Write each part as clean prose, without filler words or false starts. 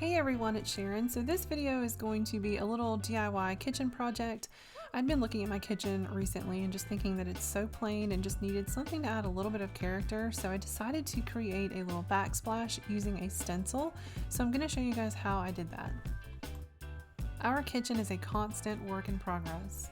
Hey everyone, it's Sharon. So this video is going to be a little DIY kitchen project. I'd been looking at my kitchen recently and just thinking that it's so plain and just needed something to add a little bit of character. So I decided to create a little backsplash using a stencil. So I'm going to show you guys how I did that. Our kitchen is a constant work in progress.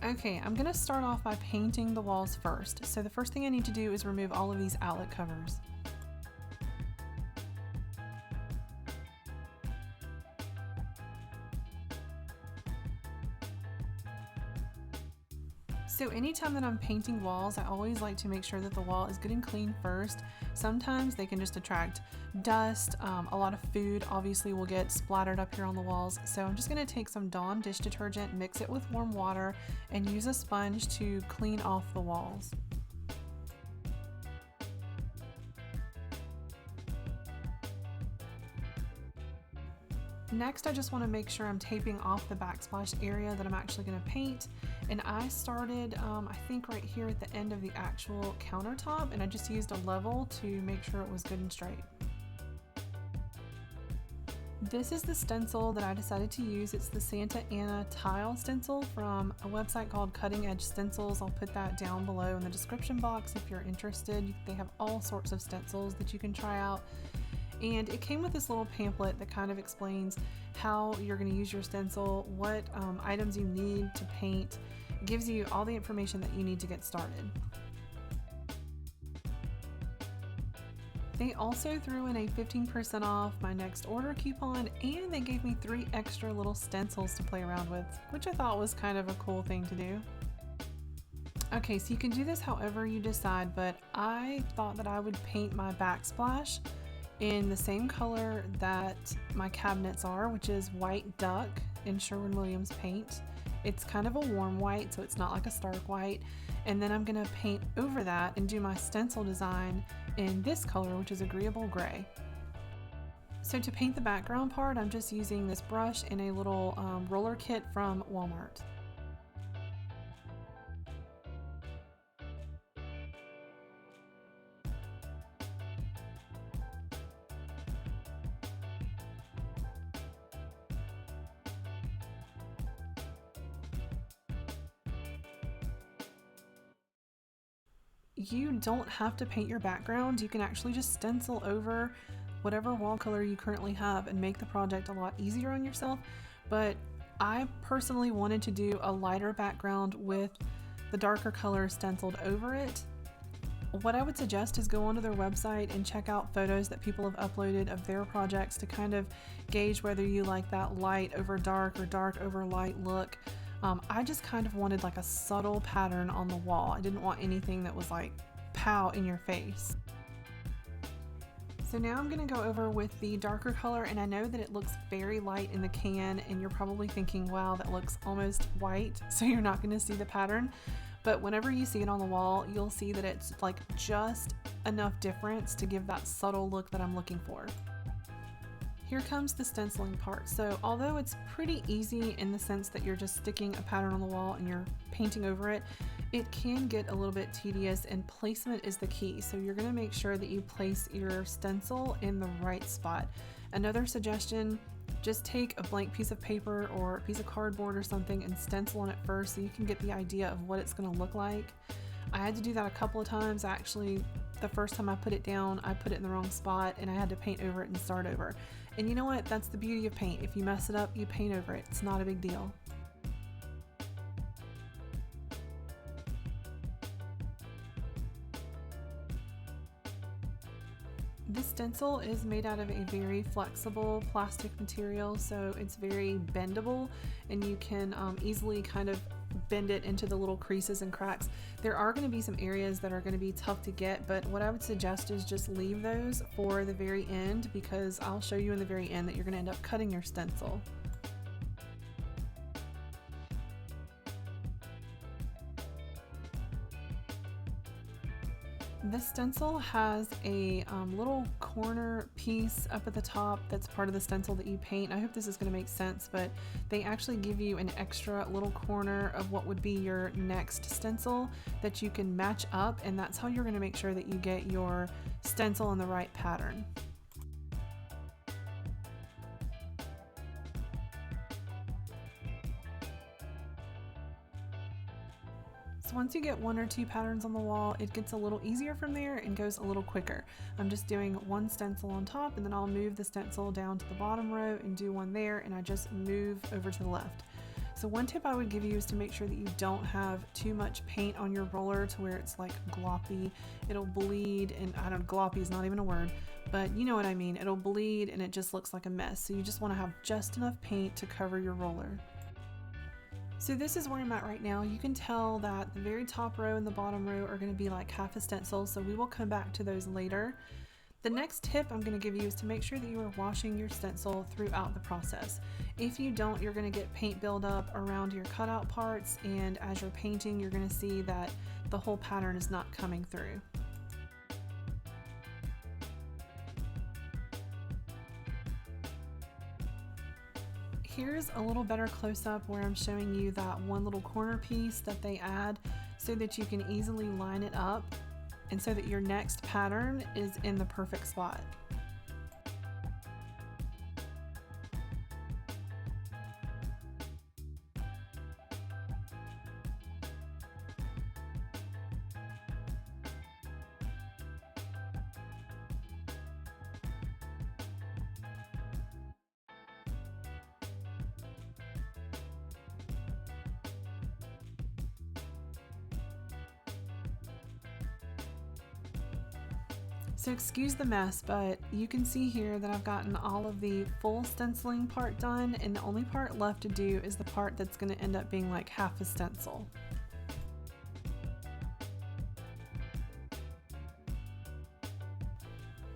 Okay, I'm going to start off by painting the walls first. So the first thing I need to do is remove all of these outlet covers. So anytime that I'm painting walls, I always like to make sure that the wall is good and clean first. Sometimes they can just attract dust. A lot of food obviously will get splattered up here on the walls. So I'm just going to take some Dawn dish detergent, mix it with warm water, and use a sponge to clean off the walls. Next, I just want to make sure I'm taping off the backsplash area that I'm actually going to paint. And I started, I think right here at the end of the actual countertop, and I just used a level to make sure it was good and straight. This is the stencil that I decided to use. It's the Santa Ana tile stencil from a website called Cutting Edge Stencils. I'll put that down below in the description box if you're interested. They have all sorts of stencils that you can try out. And it came with this little pamphlet that kind of explains how you're going to use your stencil, what items you need to paint. It gives you all the information that you need to get started. They also threw in a 15% off my next order coupon, and they gave me 3 extra little stencils to play around with, which I thought was kind of a cool thing to do. Okay, so you can do this however you decide, but I thought that I would paint my backsplash in the same color that my cabinets are, which is white duck in Sherwin-Williams paint. It's kind of a warm white, so it's not like a stark white. And then I'm gonna paint over that and do my stencil design in this color, which is agreeable gray. So to paint the background part, I'm just using this brush and a little roller kit from Walmart. You don't have to paint your background. You can actually just stencil over whatever wall color you currently have and make the project a lot easier on yourself. But I personally wanted to do a lighter background with the darker color stenciled over it. What I would suggest is go onto their website and check out photos that people have uploaded of their projects to kind of gauge whether you like that light over dark or dark over light look. I just kind of wanted like a subtle pattern on the wall. I didn't want anything that was like pow in your face. So now I'm going to go over with the darker color, and I know that it looks very light in the can and you're probably thinking, wow, that looks almost white, so you're not going to see the pattern. But whenever you see it on the wall, you'll see that it's like just enough difference to give that subtle look that I'm looking for. Here comes the stenciling part. So although it's pretty easy in the sense that you're just sticking a pattern on the wall and you're painting over it, it can get a little bit tedious, and placement is the key. So you're going to make sure that you place your stencil in the right spot. Another suggestion, just take a blank piece of paper or a piece of cardboard or something and stencil on it first so you can get the idea of what it's going to look like. I had to do that a couple of times. Actually, the first time I put it down, I put it in the wrong spot and I had to paint over it and start over. And you know what? That's the beauty of paint. If you mess it up, you paint over it. It's not a big deal. This stencil is made out of a very flexible plastic material, so it's very bendable, and you can easily kind of bend it into the little creases and cracks. There are going to be some areas that are going to be tough to get, but what I would suggest is just leave those for the very end, because I'll show you in the very end that you're going to end up cutting your stencil. This stencil has a little corner piece up at the top that's part of the stencil that you paint. I hope this is going to make sense, but they actually give you an extra little corner of what would be your next stencil that you can match up, and that's how you're going to make sure that you get your stencil in the right pattern. So once you get 1 or 2 patterns on the wall, it gets a little easier from there and goes a little quicker. I'm just doing 1 stencil on top, and then I'll move the stencil down to the bottom row and do 1 there, and I just move over to the left. So one tip I would give you is to make sure that you don't have too much paint on your roller to where it's like gloppy. It'll bleed, and I don't, gloppy is not even a word, but you know what I mean. It'll bleed and it just looks like a mess. So you just want to have just enough paint to cover your roller. So this is where I'm at right now. You can tell that the very top row and the bottom row are going to be like half a stencil, so we will come back to those later. The next tip I'm going to give you is to make sure that you are washing your stencil throughout the process. If you don't, you're going to get paint buildup around your cutout parts, and as you're painting, you're going to see that the whole pattern is not coming through. Here's a little better close-up where I'm showing you that one little corner piece that they add so that you can easily line it up and so that your next pattern is in the perfect spot. So excuse the mess, but you can see here that I've gotten all of the full stenciling part done, and the only part left to do is the part that's going to end up being like half a stencil.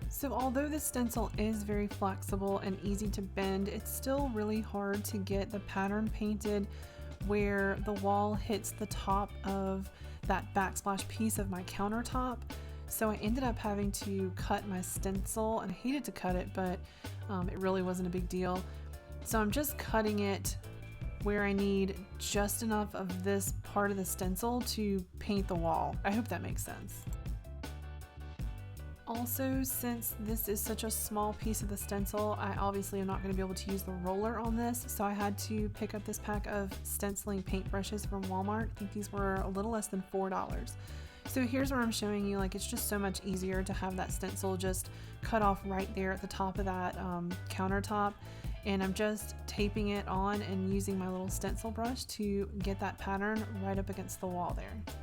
So although this stencil is very flexible and easy to bend, it's still really hard to get the pattern painted where the wall hits the top of that backsplash piece of my countertop. So I ended up having to cut my stencil, and I hated to cut it, but it really wasn't a big deal. So I'm just cutting it where I need just enough of this part of the stencil to paint the wall. I hope that makes sense. Also, since this is such a small piece of the stencil, I obviously am not going to be able to use the roller on this, so I had to pick up this pack of stenciling paintbrushes from Walmart. I think these were a little less than $4. So here's where I'm showing you, like, it's just so much easier to have that stencil just cut off right there at the top of that countertop, and I'm just taping it on and using my little stencil brush to get that pattern right up against the wall there.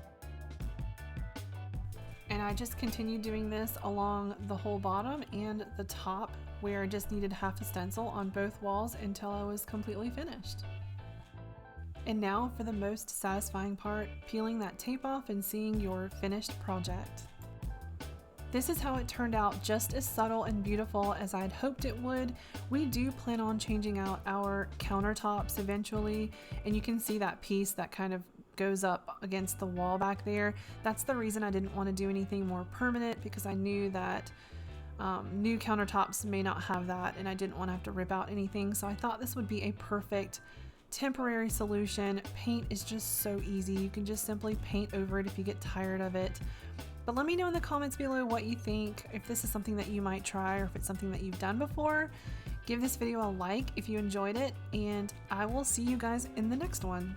And I just continued doing this along the whole bottom and the top, where I just needed half a stencil on both walls until I was completely finished. And now for the most satisfying part, peeling that tape off and seeing your finished project. This is how it turned out, just as subtle and beautiful as I'd hoped it would. We do plan on changing out our countertops eventually, and you can see that piece that kind of goes up against the wall back there. That's the reason I didn't want to do anything more permanent, because I knew that new countertops may not have that, and I didn't want to have to rip out anything. So I thought this would be a perfect temporary solution. Paint is just so easy. You can just simply paint over it if you get tired of it. But let me know in the comments below what you think, if this is something that you might try or if it's something that you've done before. Give this video a like if you enjoyed it, and I will see you guys in the next one.